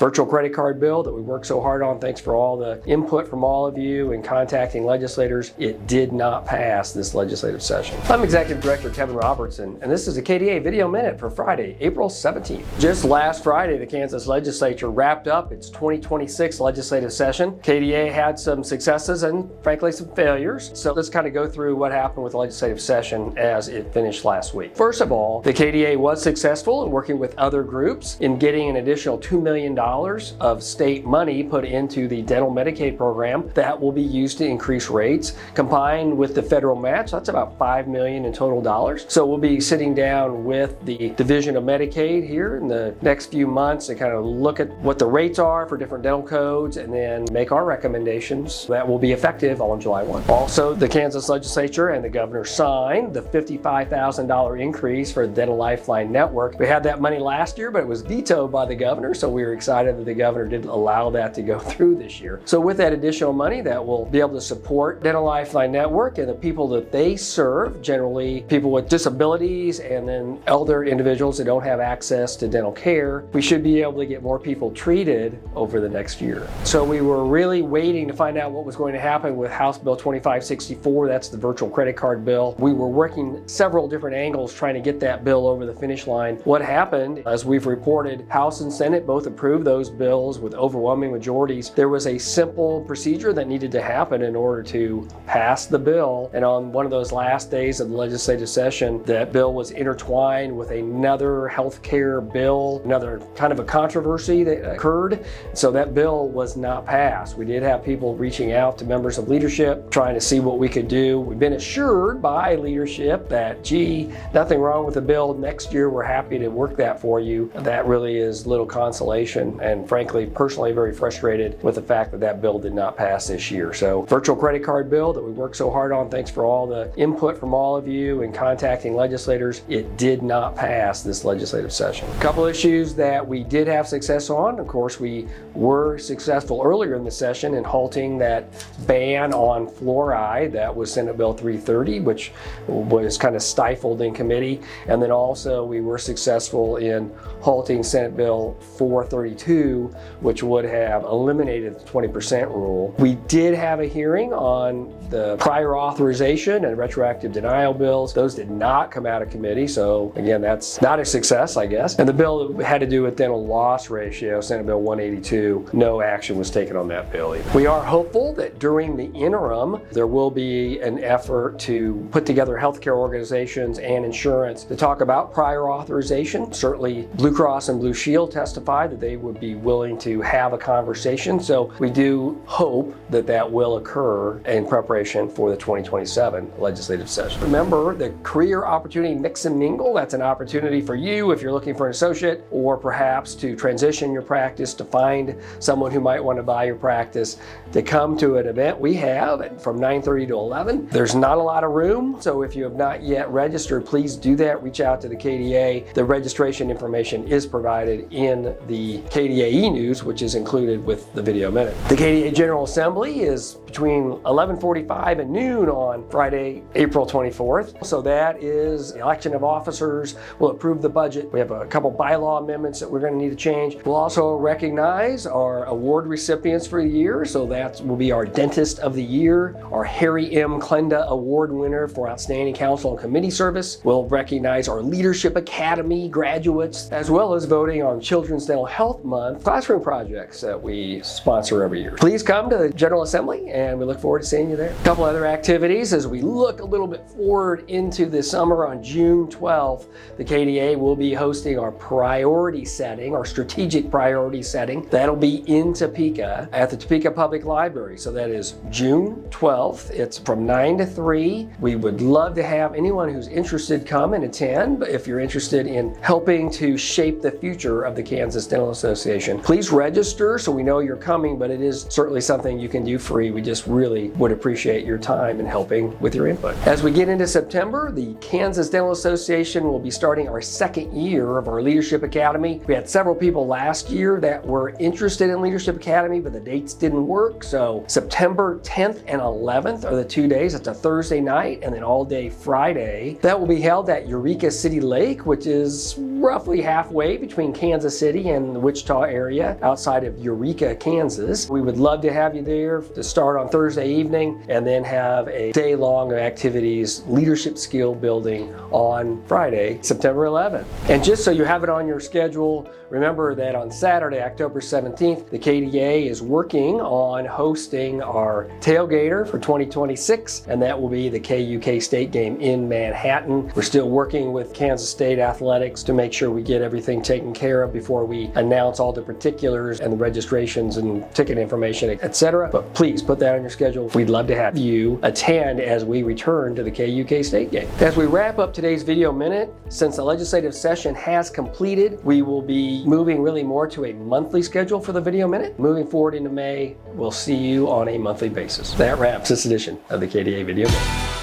Virtual credit card bill that we worked so hard on. Thanks for all the input from all of you and contacting legislators. It did not pass this legislative session. I'm Executive Director Kevin Robertson, and this is a KDA Video Minute for Friday, April 17th. Just last Friday, the Kansas legislature wrapped up its 2026 legislative session. KDA had some successes and frankly some failures. So let's kind of go through what happened with the legislative session as it finished last week. First of all, the KDA was successful in working with other groups in getting an additional $2 million of state money put into the dental Medicaid program that will be used to increase rates. Combined with the federal match, that's about $5 million in total dollars. So we'll be sitting down with the Division of Medicaid here in the next few months to kind of look at what the rates are for different dental codes and then make our recommendations that will be effective on July 1. Also, the Kansas legislature and the governor signed the $55,000 increase for the Dental Lifeline network. We had that money last year, but it was vetoed by the governor, so we were excited that the governor didn't allow that to go through this year. So with that additional money, that will be able to support Dental Lifeline Network and the people that they serve, generally people with disabilities and then elder individuals that don't have access to dental care. We should be able to get more people treated over the next year. So we were really waiting to find out what was going to happen with House Bill 2564. That's the virtual credit card bill. We were working several different angles trying to get that bill over the finish line. What happened, as we've reported, House and Senate both approved those bills with overwhelming majorities. There was a simple procedure that needed to happen in order to pass the bill, and on one of those last days of the legislative session, that bill was intertwined with another health care bill, another kind of a controversy that occurred, so that bill was not passed. We did have people reaching out to members of leadership trying to see what we could do. We've been assured by leadership that, gee, nothing wrong with the bill. Next year we're happy to work that for you. That really is little consolation, and frankly, personally very frustrated with the fact that that bill did not pass this year. So virtual credit card bill that we worked so hard on, thanks for all the input from all of you and contacting legislators. It did not pass this legislative session. A couple issues that we did have success on. Of course, we were successful earlier in the session in halting that ban on fluoride. That was Senate Bill 330, which was kind of stifled in committee. And then also we were successful in halting Senate Bill 432, which would have eliminated the 20% rule. We did have a hearing on the prior authorization and retroactive denial bills. Those did not come out of committee, so again, that's not a success, I guess. And the bill that had to do with dental loss ratio, Senate Bill 182, no action was taken on that bill either. We are hopeful that during the interim, there will be an effort to put together healthcare organizations and insurance to talk about prior authorization. Certainly, Blue Cross and Blue Shield testified that they would be willing to have a conversation. So we do hope that that will occur in preparation for the 2027 legislative session. Remember the career opportunity mix and mingle. That's an opportunity for you if you're looking for an associate or perhaps to transition your practice, to find someone who might want to buy your practice, to come to an event we have from 9:30 to 11. There's not a lot of room, so if you have not yet registered, please do that. Reach out to the KDA. The registration information is provided in the KDA e-news, which is included with the video minute. The KDA General Assembly is between 11:45 and noon on Friday, April 24th. So that is the election of officers. We'll approve the budget. We have a couple bylaw amendments that we're going to need to change. We'll also recognize our award recipients for the year. So that will be our Dentist of the Year, our Harry M. Klenda Award winner for Outstanding Council and Committee Service. We'll recognize our Leadership Academy graduates, as well as voting on Children's Dental Health Month classroom projects that we sponsor every year. Please come to the General Assembly, and we look forward to seeing you there. A couple other activities as we look a little bit forward into the summer. On June 12th, the KDA will be hosting our priority setting, our strategic priority setting. That'll be in Topeka at the Topeka Public Library. So that is June 12th. It's from 9 to 3. We would love to have anyone who's interested come and attend. But if you're interested in helping to shape the future of the Kansas Dental Association, please register so we know you're coming, but it is certainly something you can do free. We just really would appreciate your time in helping with your input. As we get into September, the Kansas Dental Association will be starting our second year of our Leadership Academy. We had several people last year that were interested in Leadership Academy, but the dates didn't work. So September 10th and 11th are the 2 days. It's a Thursday night and then all day Friday. That will be held at Eureka City Lake, which is roughly halfway between Kansas City and the Wichita Wichita area outside of Eureka, Kansas. We would love to have you there to start on Thursday evening and then have a day long of activities, leadership skill building on Friday, September 11th. And just so you have it on your schedule, remember that on Saturday, October 17th, the KDA is working on hosting our tailgater for 2026, and that will be the KUK State game in Manhattan. We're still working with Kansas State Athletics to make sure we get everything taken care of before we announce all the particulars and the registrations and ticket information, etc. But please put that on your schedule. We'd love to have you attend as we return to the KUK State game. As we wrap up today's video minute, since the legislative session has completed, we will be moving really more to a monthly schedule for the video minute. Moving forward into May, we'll see you on a monthly basis. That wraps this edition of the KDA Video Minute.